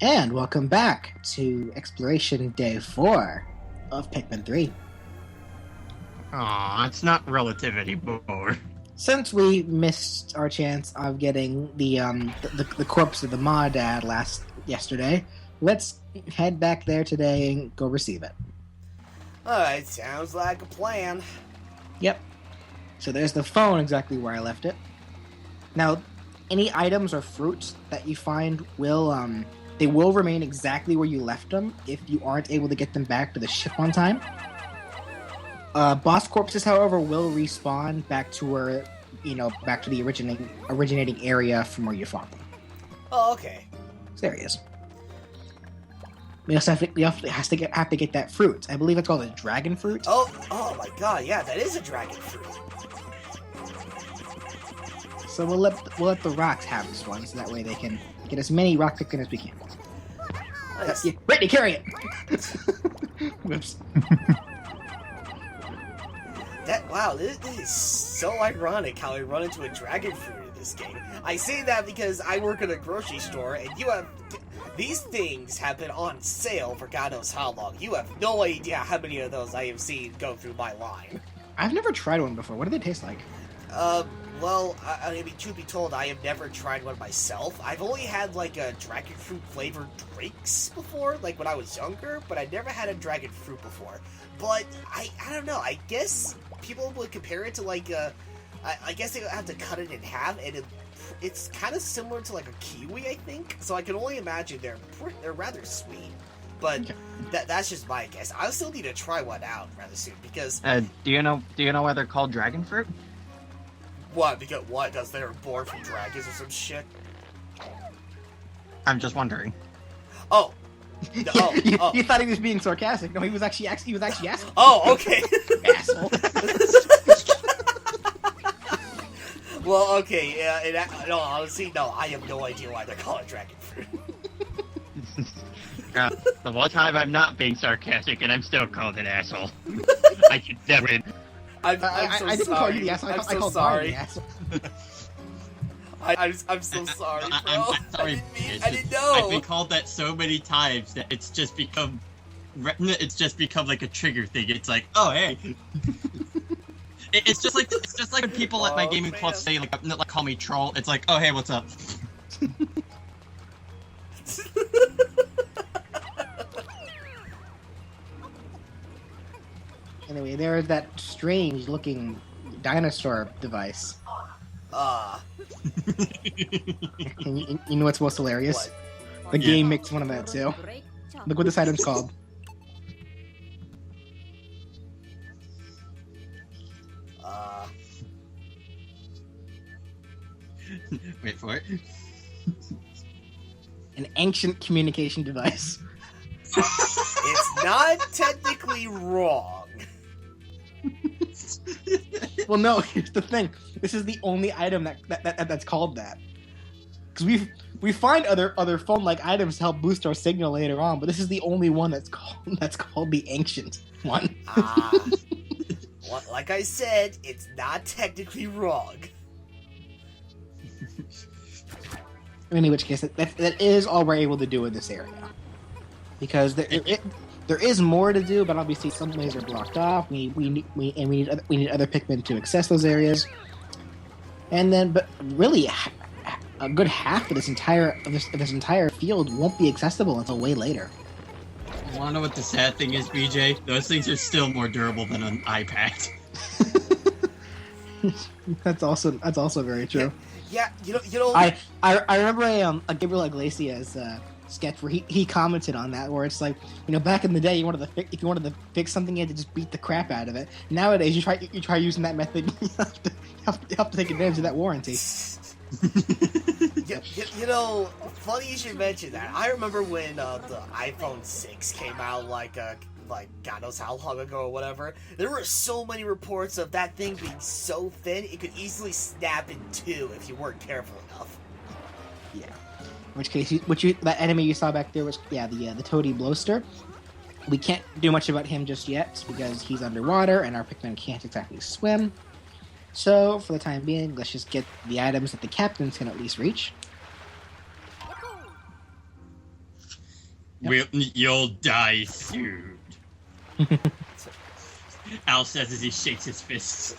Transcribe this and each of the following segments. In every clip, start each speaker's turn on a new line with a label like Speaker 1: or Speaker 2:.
Speaker 1: And welcome back to Exploration Day 4 of Pikmin 3.
Speaker 2: Aw, it's not relativity bore.
Speaker 1: Since we missed our chance of getting the corpse of the Ma Dad yesterday, let's head back there today and go receive it.
Speaker 3: Alright, sounds like a plan.
Speaker 1: Yep. So there's the phone exactly where I left it. Now, any items or fruits that you find will remain exactly where you left them if you aren't able to get them back to the ship on time. Boss corpses, however, will respawn back to where, back to the originating area from where you fought them.
Speaker 3: Oh, okay.
Speaker 1: So there he is. We also have to get that fruit. I believe it's called a dragon fruit.
Speaker 3: Oh my god, yeah, that is a dragon fruit.
Speaker 1: So we'll let the rocks have this one, so that way they can get as many rock picking as we can.
Speaker 3: Nice.
Speaker 1: Yeah, Brittany, carry it! Whoops.
Speaker 3: Wow, this is so ironic how I run into a dragon fruit in this game. I say that because I work at a grocery store, and these things have been on sale for God knows how long. You have no idea how many of those I have seen go through my line.
Speaker 1: I've never tried one before. What do they taste like?
Speaker 3: Well, I mean, truth be told, I have never tried one myself. I've only had, a dragon fruit flavored drinks before, when I was younger, but I never had a dragon fruit before. But, I don't know, I guess people would compare it to, I guess they would have to cut it in half, and it's kind of similar to, a kiwi, I think. So I can only imagine they're rather sweet. But that's just my guess. I still need to try one out rather soon, because...
Speaker 2: Do you know why they're called dragon fruit?
Speaker 3: What? Because they're born from dragons or some shit?
Speaker 2: I'm just wondering.
Speaker 3: Oh.
Speaker 1: You thought he was being sarcastic. No, he was actually asking.
Speaker 3: Oh, okay.
Speaker 1: Asshole.
Speaker 3: Well, okay, yeah, no, honestly, no, I have no idea why they're called dragon fruit.
Speaker 2: The one time I'm not being sarcastic and I'm still called an asshole. I can never...
Speaker 3: I'm so
Speaker 1: I didn't
Speaker 3: sorry.
Speaker 1: call you the asshole. I called
Speaker 3: sorry.
Speaker 1: the asshole.
Speaker 3: I'm so sorry, bro.
Speaker 2: I'm sorry.
Speaker 3: I didn't know.
Speaker 2: I've been called that so many times that it's just become like a trigger thing. It's like, oh hey. It's just like when people at my gaming club say call me troll. It's like, oh hey, what's up?
Speaker 1: Anyway, there's that strange-looking dinosaur device. And you know what's most hilarious?
Speaker 3: What?
Speaker 1: The game makes fun of that too. Look what this item's called.
Speaker 2: Wait for it.
Speaker 1: An ancient communication device.
Speaker 3: It's not technically wrong.
Speaker 1: Well, no. Here's the thing. This is the only item that's called that. Because we find other phone-like items to help boost our signal later on, but this is the only one that's called the ancient one.
Speaker 3: Well, like I said, it's not technically wrong.
Speaker 1: In any which case, that is all we're able to do in this area. Because there is more to do, but obviously some ways are blocked off. We need other Pikmin to access those areas. And then, but really, a good half of this entire field won't be accessible until way later.
Speaker 2: You wanna know what the sad thing is, BJ? Those things are still more durable than an iPad.
Speaker 1: That's also very true.
Speaker 3: Yeah, you know.
Speaker 1: I remember a Gabriel Iglesias sketch where he commented on that, where it's like, back in the day, if you wanted to fix something, you had to just beat the crap out of it. Nowadays, you try using that method, you have to take advantage of that warranty.
Speaker 3: Funny you should mention that. I remember when the iPhone 6 came out, God knows how long ago or whatever. There were so many reports of that thing being so thin, it could easily snap in two if you weren't careful enough.
Speaker 1: Yeah. In which case, that enemy you saw back there was, the Toady Blowster. We can't do much about him just yet because he's underwater and our Pikmin can't exactly swim. So, for the time being, let's just get the items that the captains can at least reach.
Speaker 2: You'll die soon. Al says as he shakes his fists.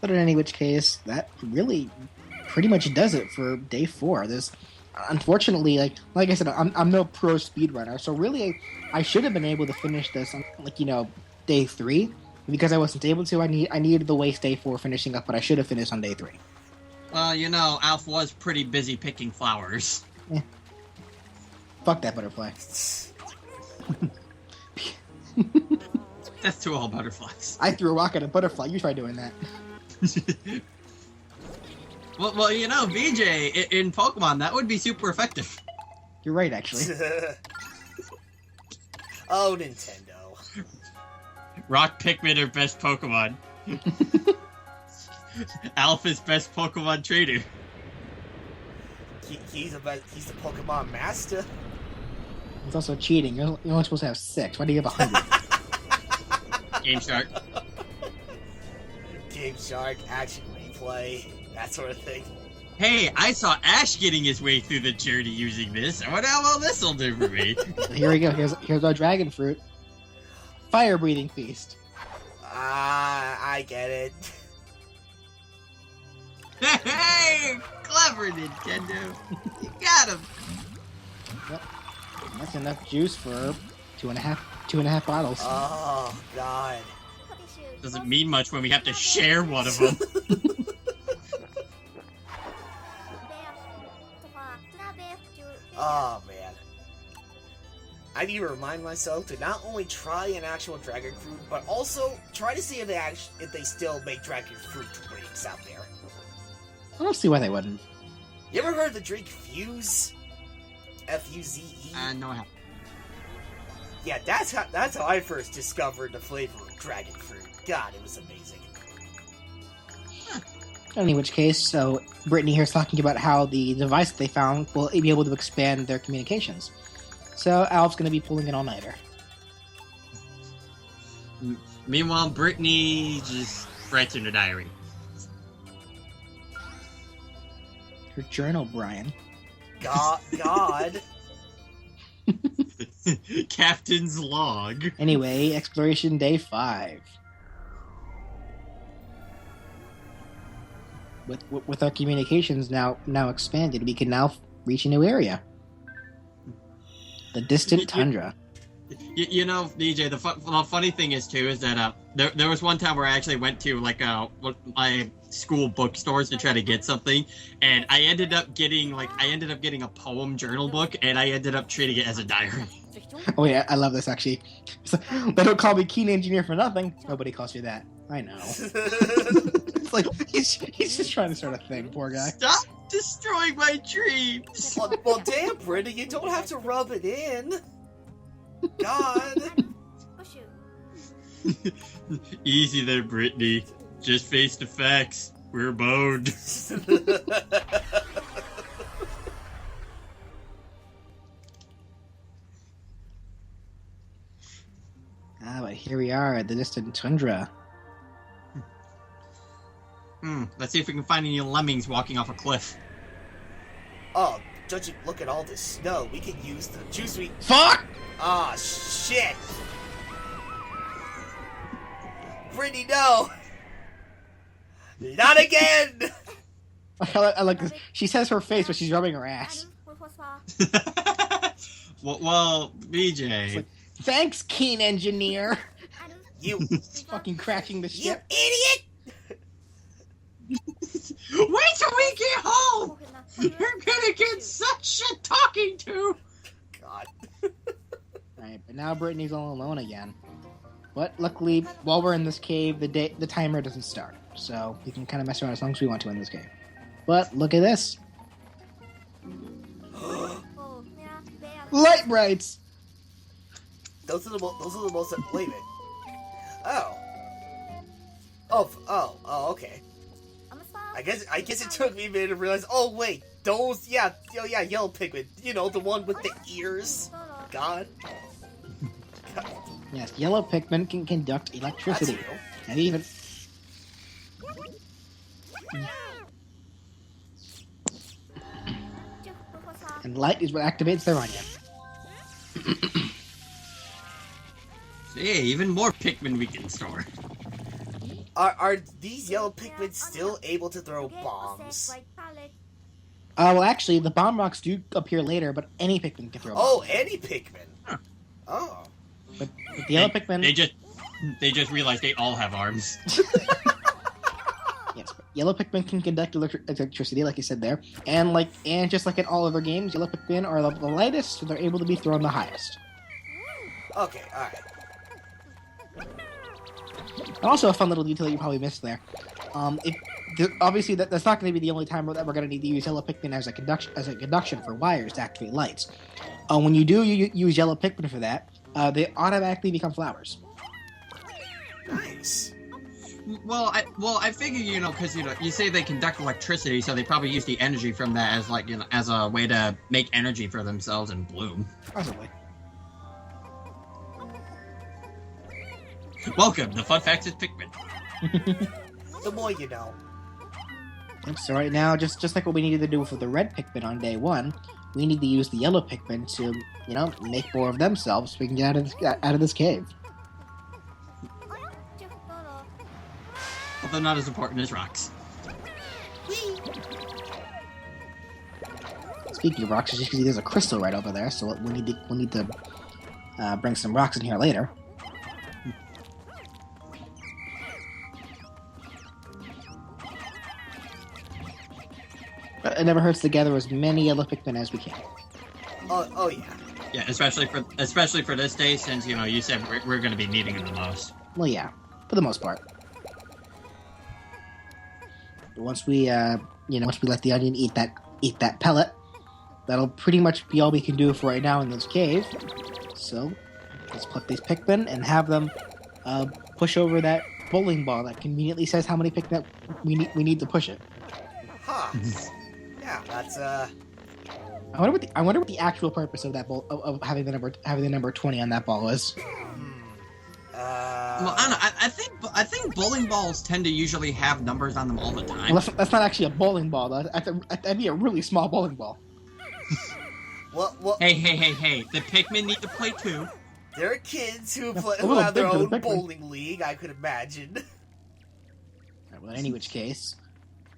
Speaker 1: But in any which case, that really pretty much does it for day 4. There's, unfortunately, like I said, I'm no pro speedrunner, so really I should have been able to finish this on, day 3. Because I wasn't able to, I needed to waste day 4 finishing up, but I should have finished on day 3.
Speaker 2: Well, Alf was pretty busy picking flowers.
Speaker 1: Yeah. Fuck that butterfly.
Speaker 2: Death to all butterflies.
Speaker 1: I threw a rock at a butterfly. You try doing that.
Speaker 2: well, VJ, in Pokemon, that would be super effective.
Speaker 1: You're right, actually.
Speaker 3: Oh, Nintendo.
Speaker 2: Rock Pikmin are best Pokemon. Alpha's best Pokemon trainer.
Speaker 3: He's the Pokemon master.
Speaker 1: It's also cheating. You're only supposed to have 6. Why do you have 100?
Speaker 2: Game Shark.
Speaker 3: Game Shark, action replay, that sort of thing.
Speaker 2: Hey, I saw Ash getting his way through the journey using this. I wonder how well this will do for me.
Speaker 1: Here we go. Here's our dragon fruit. Fire breathing feast.
Speaker 3: I get it.
Speaker 2: Hey, clever Nintendo. You got him.
Speaker 1: Yep. That's enough juice for two and a half bottles.
Speaker 3: Oh God.
Speaker 2: Doesn't mean much when we have to share one of them.
Speaker 3: Oh man. I need to remind myself to not only try an actual dragon fruit, but also try to see if they still make dragon fruit drinks out there.
Speaker 1: I don't see why they wouldn't.
Speaker 3: You ever heard of the drink Fuse? F-U-Z-E?
Speaker 2: No, I haven't.
Speaker 3: Yeah, that's how I first discovered the flavor of dragon fruit. God, it was amazing.
Speaker 1: In which case, so Brittany here's talking about how the device that they found will be able to expand their communications. So Alf's going to be pulling an all-nighter.
Speaker 2: Meanwhile, Brittany just writes in her diary.
Speaker 1: Her journal, Brian.
Speaker 3: God.
Speaker 2: Captain's log.
Speaker 1: Anyway, exploration day 5. With our communications now expanded, we can now reach a new area. The distant tundra.
Speaker 2: DJ, the funny thing is too is that there was one time where I actually went to my school bookstores to try to get something, and I ended up getting a poem journal book, and I ended up treating it as a diary.
Speaker 1: Oh yeah, I love this actually. So, they don't call me Keen Engineer for nothing. Nobody calls you that. I know. It's like he's just trying to start a thing, poor guy.
Speaker 2: Stop destroying my dreams.
Speaker 3: Well, damn, Brittany, you don't have to rub it in. God.
Speaker 2: Easy there, Brittany. Just face the facts. We're boned.
Speaker 1: But here we are at the distant tundra.
Speaker 2: Let's see if we can find any lemmings walking off a cliff.
Speaker 3: Oh, don't you look at all this snow? We can use the juice we...
Speaker 1: Fuck!
Speaker 3: Ah, shit! Brittany, no! Not again!
Speaker 1: I like this. She says her face, but she's rubbing her ass.
Speaker 2: well, BJ.
Speaker 1: Like, thanks, Keen Engineer.
Speaker 3: You
Speaker 1: fucking crashing the ship.
Speaker 3: You idiot!
Speaker 2: Wait till we get home! You're gonna get such shit talking to!
Speaker 3: God.
Speaker 1: Alright, but now Brittany's all alone again. But luckily, while we're in this cave, the timer doesn't start. So we can kind of mess around as long as we want to in this cave. But look at this. Light brights!
Speaker 3: Those are the most... Wait a minute. Oh, okay. I guess it took me a minute to realize. Oh wait, those yellow Pikmin. You know, the one with the ears. God.
Speaker 1: Yes, yellow Pikmin can conduct electricity,
Speaker 3: That's real.
Speaker 1: and even. And light is what activates their onion.
Speaker 2: Hey, even more Pikmin we can store.
Speaker 3: Are these yellow Pikmin still able to throw bombs?
Speaker 1: Well, actually, the bomb rocks do appear later, but any Pikmin can throw bombs.
Speaker 3: Oh, any Pikmin.
Speaker 2: Huh.
Speaker 3: Oh.
Speaker 1: But the yellow Pikmin...
Speaker 2: They just realized they all have arms.
Speaker 1: Yes, but yellow Pikmin can conduct electricity, like you said there, and just like in all other games, yellow Pikmin are the lightest, so they're able to be thrown the highest.
Speaker 3: Okay, alright.
Speaker 1: Also, a fun little detail you probably missed there. Obviously, that's not going to be the only time that we're going to need to use yellow Pikmin as a conduction for wires to activate lights. When you do use yellow Pikmin for that, they automatically become flowers.
Speaker 3: Nice.
Speaker 2: Well, I figure, because, you say they conduct electricity, so they probably use the energy from that as, as a way to make energy for themselves and bloom.
Speaker 1: Possibly.
Speaker 2: Welcome, the fun facts is Pikmin.
Speaker 3: The more you know.
Speaker 1: Yep, so right now, just like what we needed to do for the red Pikmin on day 1, we need to use the yellow Pikmin to, make more of themselves so we can get out of this cave.
Speaker 2: Although not as important as rocks.
Speaker 1: Speaking of rocks, as you can see, there's a crystal right over there, so we need to bring some rocks in here later. But it never hurts to gather as many yellow Pikmin as we can.
Speaker 3: Oh yeah.
Speaker 2: Yeah, especially for this day, since you said we're going to be needing it the most.
Speaker 1: Well, yeah, for the most part. But once we let the onion eat that pellet, that'll pretty much be all we can do for right now in this cave. So let's pluck these Pikmin and have them push over that bowling ball that conveniently says how many Pikmin we need to push it.
Speaker 3: Huh. Yeah, that's
Speaker 1: I wonder what the actual purpose of that ball of having the number 20 on that ball is.
Speaker 2: Well, I don't know. I think bowling balls tend to usually have numbers on them all the time.
Speaker 1: Well, that's not actually a bowling ball, though. That'd be a really small bowling ball.
Speaker 3: Well.
Speaker 2: Hey! The Pikmin need to play too.
Speaker 3: There are kids who
Speaker 1: That's
Speaker 3: play
Speaker 1: a
Speaker 3: who
Speaker 1: little
Speaker 3: have their
Speaker 1: big for the
Speaker 3: own
Speaker 1: Pikmin.
Speaker 3: bowling league. I could imagine.
Speaker 1: Right, well, in any which case,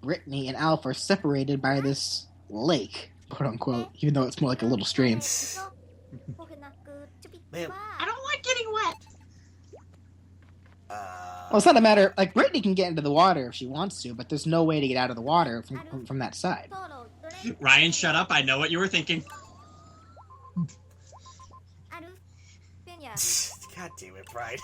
Speaker 1: Brittany and Alf are separated by this lake, quote unquote, even though it's more like a little stream.
Speaker 3: Man.
Speaker 2: I don't like getting wet.
Speaker 1: Well, it's not a matter. Brittany can get into the water if she wants to, but there's no way to get out of the water from that side.
Speaker 2: Ryan, shut up. I know what you were thinking.
Speaker 3: God damn it, Brian.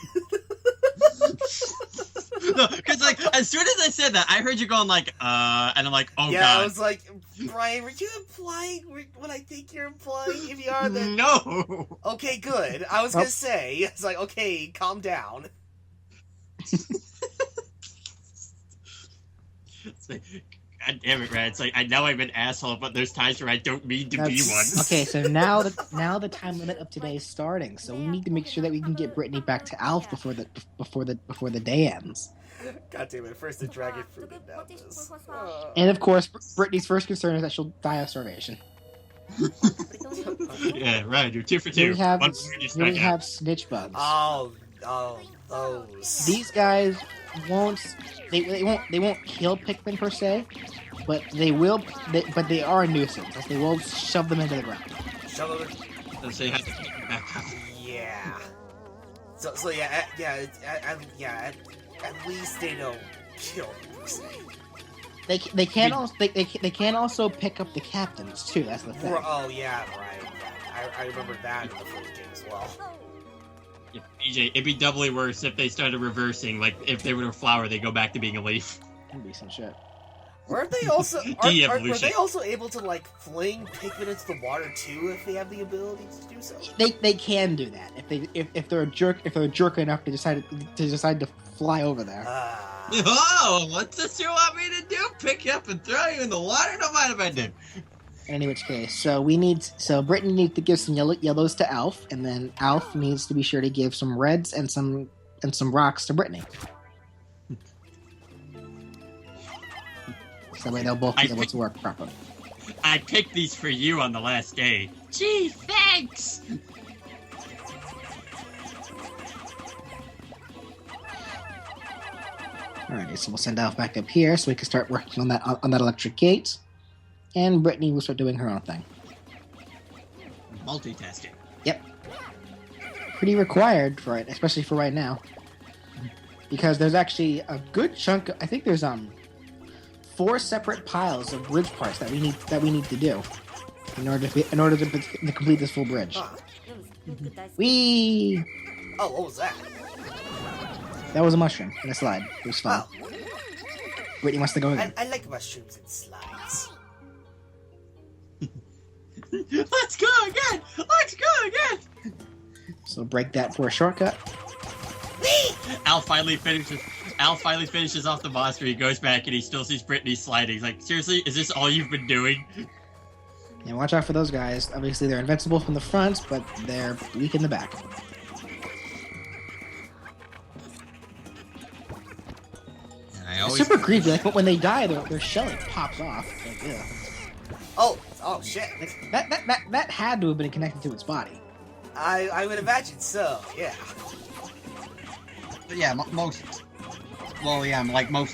Speaker 2: No, because as soon as I said that, I heard you going and I'm like, oh
Speaker 3: yeah,
Speaker 2: god.
Speaker 3: I was like, Brian, were you implying what I think you're implying? If you are, then
Speaker 2: No.
Speaker 3: okay, good. I was gonna say, it's like, okay, calm down.
Speaker 2: God damn it, Ryan. It's like I know I'm an asshole, but there's times where I don't mean to be one.
Speaker 1: Okay, so now the time limit of today is starting, so we need to make sure that we can get Brittany back to Alf before the day ends.
Speaker 3: God damn it! First the dragon fruit and now this.
Speaker 1: And of course, Brittany's first concern is that she'll die of starvation.
Speaker 2: Yeah, Ryan, you're 2 for 2.
Speaker 1: Here we have,
Speaker 2: One for you,
Speaker 1: here we have snitch bugs.
Speaker 3: Oh, those.
Speaker 1: These guys won't kill Pikmin per se, but they will. But they are a nuisance, as they will shove them into the ground.
Speaker 3: Shove them.
Speaker 2: So you have to keep them back up.
Speaker 3: Yeah. So at least they don't kill them per se.
Speaker 1: They can also pick up the captains too. That's the thing.
Speaker 3: Oh yeah, right. Yeah. I remember that in the first game as well.
Speaker 2: Yeah, EJ, it'd be doubly worse if they started reversing. Like if they were a flower, they go back to being a leaf.
Speaker 1: That'd be some shit.
Speaker 3: Weren't they also
Speaker 2: De-evolution.
Speaker 3: were they also able to fling Pikmin into the water too if they have the ability to do so?
Speaker 1: They can do that if they're a jerk enough to decide to fly over there.
Speaker 2: Oh, what does you want me to do? Pick you up and throw you in the water? Don't mind if I do.
Speaker 1: In which case, so Brittany needs to give some yellows to Alf, and then Alf needs to be sure to give some reds and some rocks to Brittany. So that way they'll both be able to work properly.
Speaker 2: I picked these for you on the last day. Gee, thanks!
Speaker 1: Alrighty, so we'll send Alf back up here so we can start working on that electric gate. And Brittany will start doing her own thing.
Speaker 2: Multitasking.
Speaker 1: Yep. Pretty required for it, especially for right now. Because there's actually a good chunk. I think there's 4 separate piles of bridge parts that we need to do in order to complete this full bridge. Whee!
Speaker 3: Oh, what was that?
Speaker 1: That was a mushroom in a slide. It was fun.
Speaker 3: Oh.
Speaker 1: Brittany wants to go again.
Speaker 3: I like mushrooms and slides.
Speaker 2: Let's go again! Let's go again!
Speaker 1: So break that for a shortcut.
Speaker 2: Al finally finishes off the boss where he goes back and he still sees Brittany sliding. He's like, seriously? Is this all you've been doing?
Speaker 1: And watch out for those guys. Obviously, they're invincible from the front, but they're weak in the back. It's super creepy. Like when they die, their shell pops off. Like, yeah.
Speaker 3: Oh shit!
Speaker 1: That had to have been connected to its body.
Speaker 3: I would imagine so. Yeah.
Speaker 2: But yeah, most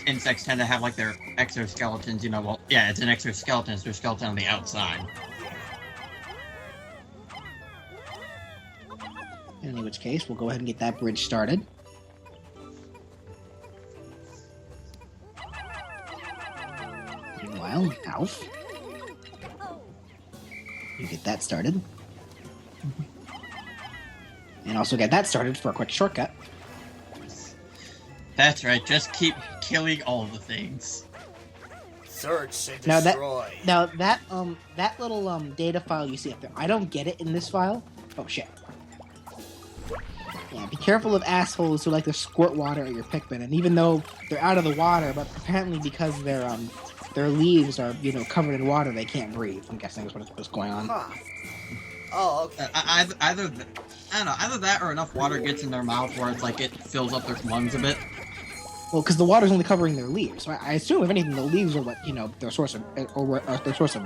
Speaker 2: insects tend to have like their exoskeletons. You know, well, yeah, it's an exoskeleton. It's their skeleton on the outside.
Speaker 1: In which case, we'll go ahead and get that bridge started. Meanwhile, Alf, you get that started. And also get that started for a quick shortcut.
Speaker 2: That's right, just keep killing all the things.
Speaker 3: Search and destroy.
Speaker 1: That little data file you see up there, I don't get it in this file. Oh shit. Yeah, be careful of assholes who like to squirt water at your Pikmin, and even though they're out of the water, but apparently because their leaves are, covered in water, they can't breathe. I'm guessing that's what's going on.
Speaker 3: Huh. Oh, okay.
Speaker 2: Either that or enough water gets in their mouth where it's like it fills up their lungs a bit.
Speaker 1: Well, because the water's only covering their leaves. So I assume, if anything, the leaves are what their source of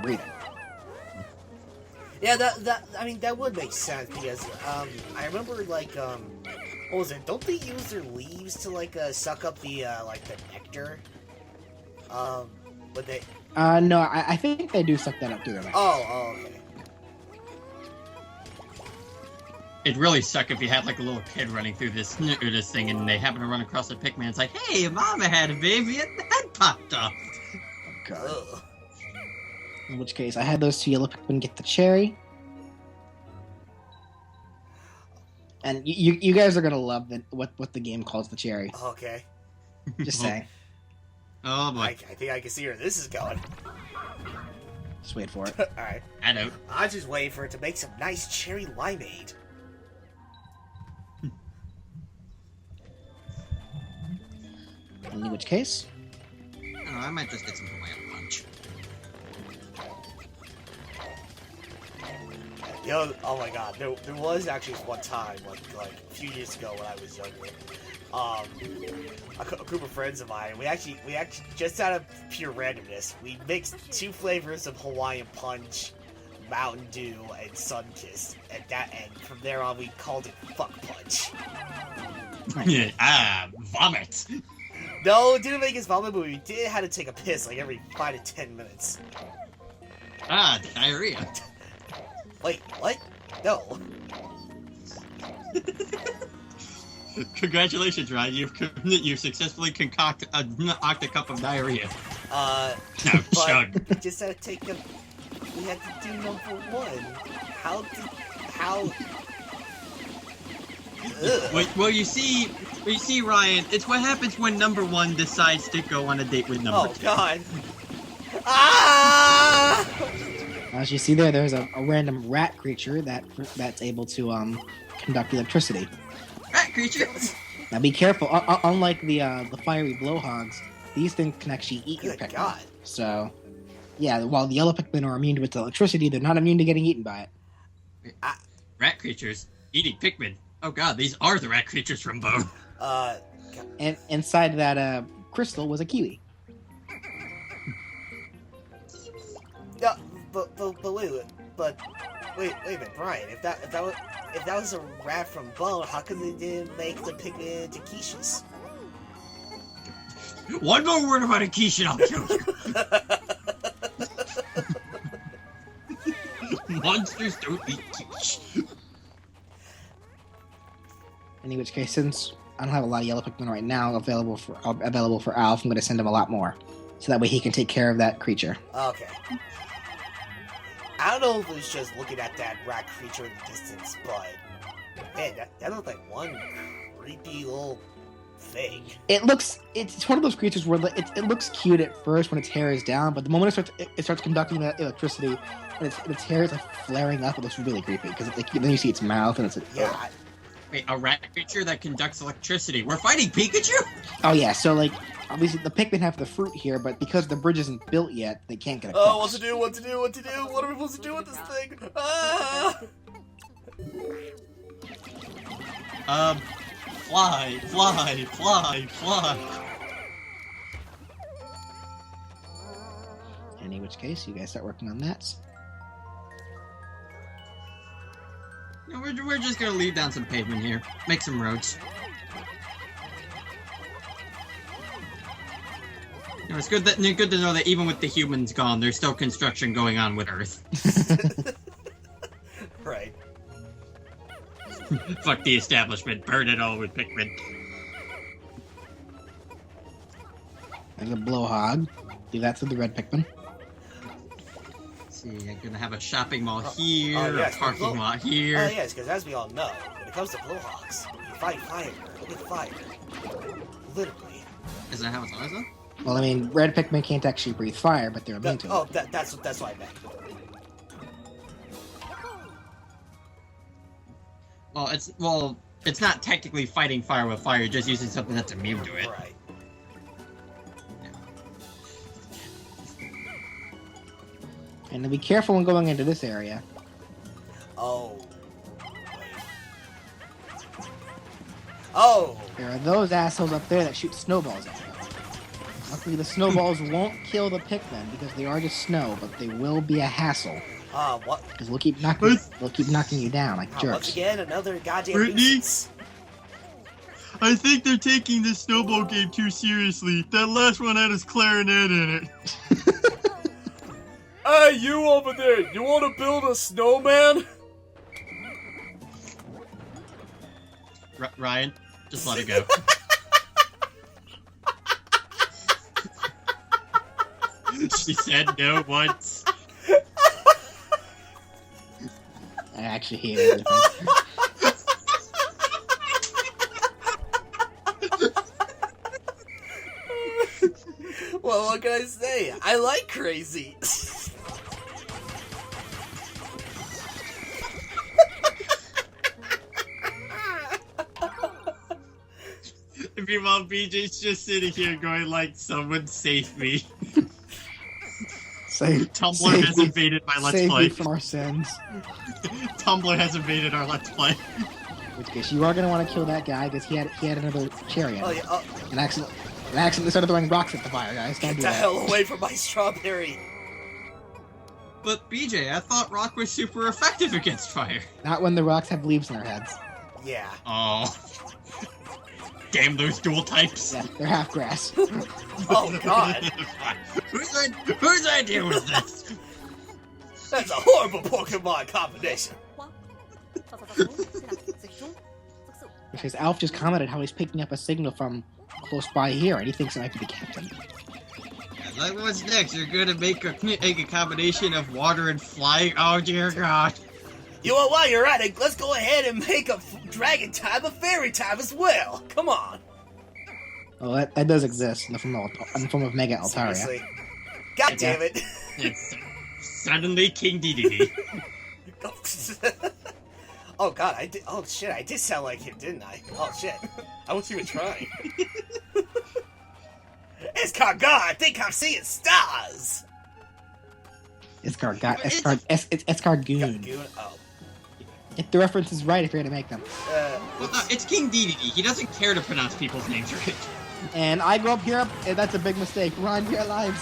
Speaker 1: breathing.
Speaker 3: Yeah, that would make sense because I remember what was it? Don't they use their leaves to suck up the the nectar? But they.
Speaker 1: No, I think they do suck that up through their mouth.
Speaker 3: Oh, okay.
Speaker 2: It'd really suck if you had like a little kid running through this thing and they happen to run across a Pikmin. It's like, hey, Mama had a baby and the head popped off.
Speaker 1: God.
Speaker 3: Ugh.
Speaker 1: In which case, I had those 2 yellow Pikmin get the cherry. And you guys are gonna love what the game calls the cherry.
Speaker 3: Okay.
Speaker 1: Just saying.
Speaker 2: Oh boy.
Speaker 3: I think I can see where this is going.
Speaker 1: Just wait for it.
Speaker 3: Alright.
Speaker 2: I know.
Speaker 3: I'm just waiting for it to make some nice cherry limeade.
Speaker 1: In which case,
Speaker 2: I don't know, I might just get some Hawaiian punch.
Speaker 3: Oh my god, there was actually one time, like a few years ago when I was younger, a group of friends of mine, we actually just out of pure randomness, we mixed 2 flavors of Hawaiian Punch, Mountain Dew, and Sunkist, and from there on we called it Fuck Punch.
Speaker 2: Vomit.
Speaker 3: No, it didn't make us vomit, but we did have to take a piss like every 5 to 10 minutes.
Speaker 2: Diarrhea.
Speaker 3: Wait, what? No.
Speaker 2: Congratulations, Ryan. You've successfully concocted a octa-cup of diarrhea.
Speaker 3: But
Speaker 2: chug.
Speaker 3: we just had to take a... We had to do number 1. How... Ugh.
Speaker 2: Well, you see, Ryan, it's what happens when number 1 decides to go on a date with number 2.
Speaker 3: Oh, God. Ah!
Speaker 1: as you see there's a random rat creature that's able to conduct electricity.
Speaker 2: Rat creature.
Speaker 1: Now be careful. Unlike the fiery blowhogs, these things can actually eat your Pikmin.
Speaker 3: God.
Speaker 1: So, yeah, while the yellow Pikmin are immune to its electricity, they're not immune to getting eaten by it.
Speaker 2: Rat creatures eating Pikmin. Oh god, these are the rat creatures from Bone.
Speaker 1: And inside that crystal was a kiwi.
Speaker 3: wait a minute, Brian. If that was a rat from bone, how come they didn't make the Pikmin into quiches?
Speaker 2: One more word about a quiche and I'll kill you. Monsters don't eat quiche.
Speaker 1: In which case, since I don't have a lot of yellow Pikmin right now available for Alf, I'm going to send him a lot more, so that way he can take care of that creature.
Speaker 3: Okay. I don't know if it was just looking at that rat creature in the distance, but man, that looked like one creepy little thing.
Speaker 1: It's one of those creatures where it looks cute at first when its hair is down, but the moment it starts conducting that electricity and its hair is like flaring up, it looks really creepy because then you see its mouth and it's like,
Speaker 3: yeah.
Speaker 2: Wait, a rat creature that conducts electricity. We're fighting Pikachu?
Speaker 1: Oh yeah, so like obviously the Pikmin have the fruit here, but because the bridge isn't built yet, they can't get across.
Speaker 3: Oh, what to do? What are we supposed to do with this thing? Ah!
Speaker 2: Fly.
Speaker 1: In which case, you guys start working on that.
Speaker 2: No, we're just gonna leave down some pavement here. Make some roads. You know, it's good to know that even with the humans gone, there's still construction going on with Earth.
Speaker 3: Right.
Speaker 2: Fuck the establishment. Burn it all with Pikmin.
Speaker 1: There's a blowhog. Do that to the red Pikmin.
Speaker 2: See, I'm gonna have a shopping mall here,
Speaker 3: yes,
Speaker 2: a parking lot here.
Speaker 3: Oh yes, because as we all know, when it comes to blowhogs, you fight fire with fire. Literally.
Speaker 2: Is that how it's always done?
Speaker 1: Well, I mean, red Pikmin can't actually breathe fire, but they're immune to it.
Speaker 3: Oh, that's what I meant.
Speaker 2: Well, it's not technically fighting fire with fire, you're just using something that's immune to it.
Speaker 3: Right.
Speaker 1: And then be careful when going into this area.
Speaker 3: Oh. Oh!
Speaker 1: There are those assholes up there that shoot snowballs at you. Luckily, the snowballs won't kill the Pikmin because they are just snow, but they will be a hassle.
Speaker 3: What?
Speaker 1: Because they'll keep knocking you down like jerks.
Speaker 3: Once again, another goddamn
Speaker 2: Brittany?
Speaker 3: nuisance.
Speaker 2: I think they're taking this snowball game too seriously. That last one had his clarinet in it.
Speaker 3: Hey, you over there! You want to build a snowman?
Speaker 2: Ryan, just let it go. She said no once.
Speaker 1: I actually hate it.
Speaker 3: Well, what can I say? I like crazy.
Speaker 2: Meanwhile, BJ's just sitting here going like, someone save me. Tumblr has invaded my Let's
Speaker 1: Save
Speaker 2: Play.
Speaker 1: me from our sins.
Speaker 2: Tumblr has invaded our Let's Play.
Speaker 1: In which case, you are going to want to kill that guy because he had another cherry on him.
Speaker 3: Oh, yeah.
Speaker 1: And accidentally started throwing rocks at the fire, guys. Don't
Speaker 3: Get
Speaker 1: do
Speaker 3: the
Speaker 1: that.
Speaker 3: hell away from my strawberry.
Speaker 2: But BJ, I thought rock was super effective against fire.
Speaker 1: Not when the rocks have leaves in their heads.
Speaker 3: Yeah.
Speaker 2: Oh. Damn those dual types.
Speaker 1: Yeah, they're half grass.
Speaker 3: Oh, God.
Speaker 2: Whose idea was this?
Speaker 3: That's a horrible Pokemon combination.
Speaker 1: Because Alf just commented how he's picking up a signal from close by here, and he thinks it might be the captain.
Speaker 2: Like, what's next? You're gonna make a combination of water and flying? Oh, dear God.
Speaker 3: You know, while you're at it, let's go ahead and make a dragon type, a fairy type as well. Come on.
Speaker 1: Well, that does exist in the form of Mega Altaria.
Speaker 3: Seriously. God damn it.
Speaker 2: It's suddenly King Dedede.
Speaker 3: Oh, God, I did. Oh, shit, I did sound like him, didn't I? Oh, shit. I wasn't even trying. It's Kargar. I think I'm seeing stars.
Speaker 1: It's Escargoon.
Speaker 3: Oh.
Speaker 1: If the reference is right, if you're gonna make them.
Speaker 2: Well, no, it's King Dedede. He doesn't care to pronounce people's names right.
Speaker 1: And I grew up here, and that's a big mistake. Run your lives.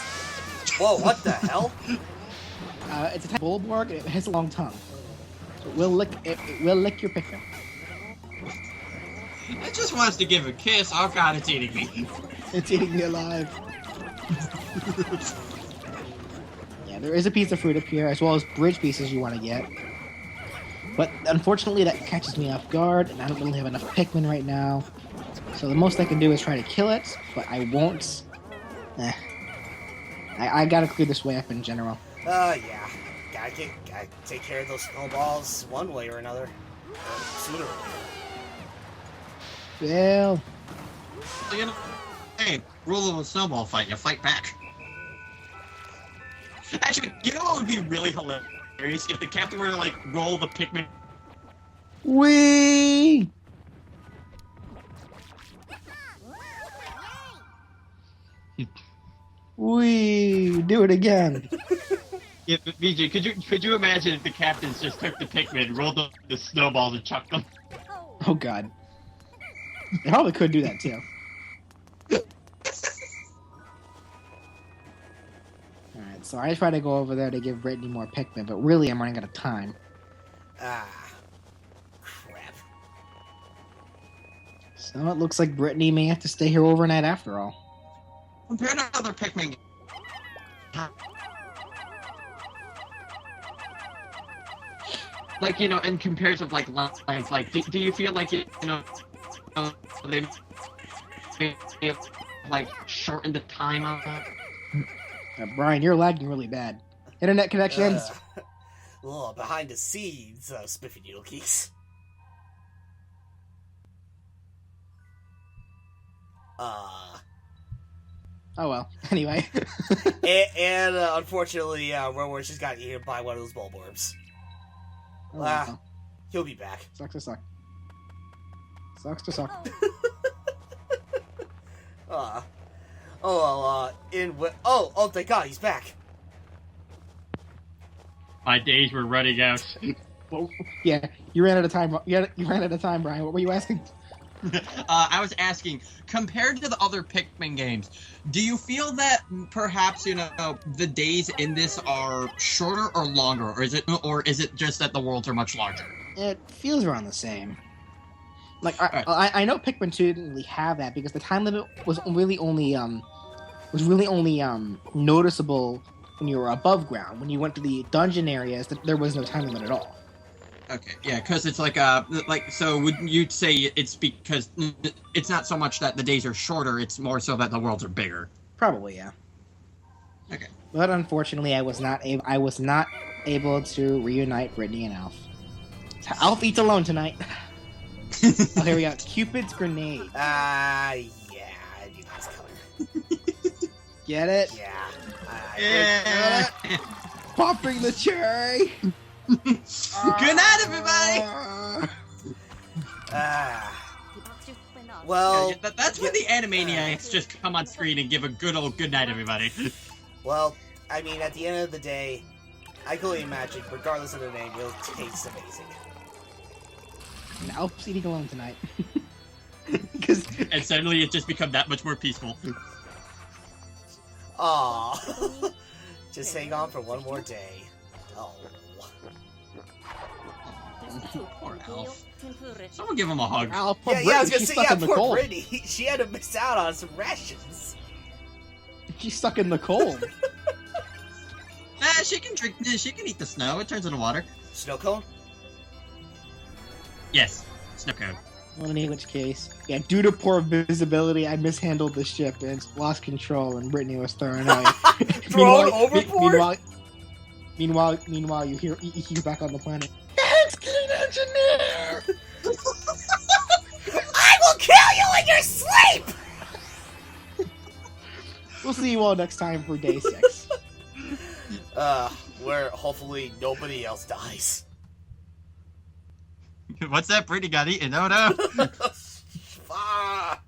Speaker 3: Whoa, what the hell?
Speaker 1: It's a type of Bulborg, and it has a long tongue. So it will lick your Pikmin.
Speaker 2: It just wants to give a kiss. Oh god, it's eating me.
Speaker 1: It's eating me alive. Yeah, there is a piece of fruit up here, as well as bridge pieces you want to get. But unfortunately, that catches me off guard, and I don't really have enough Pikmin right now. So the most I can do is try to kill it, but I won't. I gotta clear this way up in general.
Speaker 3: Yeah. Gotta take care of those snowballs one way or another. Sooner or later.
Speaker 1: Well...
Speaker 2: You know, hey, rule of a snowball fight, you fight back. Actually, you know what would be really hilarious? If the captain were to, like, roll the Pikmin...
Speaker 1: Whee! Whee! Do it again.
Speaker 2: Yeah, VJ, could you imagine if the captains just took the Pikmin, rolled the snowballs, and chucked them?
Speaker 1: Oh god. They probably could do that too. Alright, so I try to go over there to give Brittany more Pikmin, but really I'm running out of time.
Speaker 3: Ah. Crap.
Speaker 1: So it looks like Brittany may have to stay here overnight after all.
Speaker 2: Compared to other Pikmin... Like, you know, in comparison of, like, lines, like, do you feel like, you know, they like, shortened the time on that?
Speaker 1: Brian, you're lagging really bad. Internet connections.
Speaker 3: Behind the scenes, SpiffyNeedleGeeks.
Speaker 1: Oh well. Anyway.
Speaker 3: and unfortunately, realmwarss just got eaten by one of those bulborbs.
Speaker 1: Oh, well.
Speaker 3: He'll be back.
Speaker 1: Sucks to suck. Sucks to suck.
Speaker 3: Thank God, he's back.
Speaker 2: My days were running out.
Speaker 1: Well, yeah, you ran out of time. You ran out of time, Brian. What were you asking?
Speaker 2: I was asking, compared to the other Pikmin games, do you feel that perhaps, you know, the days in this are shorter or longer, or is it just that the worlds are much larger?
Speaker 1: It feels around the same. Like I know Pikmin 2 didn't really have that because the time limit was really only noticeable when you were above ground. When you went to the dungeon areas, there was no time limit at all.
Speaker 2: Okay, yeah, because it's like so would you say it's because it's not so much that the days are shorter, it's more so that the worlds are bigger?
Speaker 1: Probably, yeah.
Speaker 2: Okay.
Speaker 1: But unfortunately, I was not able to reunite Brittany and Alf. So Alf eats alone tonight. Oh, here we go. Cupid's grenade.
Speaker 3: Yeah, I knew that was coming.
Speaker 1: Get it?
Speaker 3: Yeah.
Speaker 2: Yeah.
Speaker 1: Popping the cherry.
Speaker 2: Good night, everybody.
Speaker 3: Well,
Speaker 2: yeah, that's when the Animaniacs just come on screen and give a good old good night, everybody.
Speaker 3: Well, I mean, at the end of the day, I can only imagine, regardless of the name, it'll taste amazing.
Speaker 1: And Alf's eating alone tonight.
Speaker 2: And suddenly it just become that much more peaceful.
Speaker 3: Aww. Just hang on for one more day. Oh.
Speaker 2: Poor Alf. Someone give him a hug.
Speaker 1: Alf,
Speaker 3: Yeah, I was gonna say, yeah, poor
Speaker 1: cold.
Speaker 3: Brittany. She had to miss out on some rations.
Speaker 1: She's stuck in the cold.
Speaker 2: She can drink. She can eat the snow. It turns into water.
Speaker 3: Snow cone?
Speaker 2: Yes, snow cone.
Speaker 1: Well, in which case, yeah, due to poor visibility, I mishandled the ship and lost control, and Brittany was thrown away.
Speaker 3: Thrown overboard?
Speaker 1: Meanwhile, you hear back on the planet. Thanks, Clean Engineer!
Speaker 3: I will kill you in your sleep!
Speaker 1: We'll see you all next time for day 6.
Speaker 3: Where hopefully nobody else dies.
Speaker 2: What's that? Brittany got eaten. Oh no!
Speaker 3: Ah.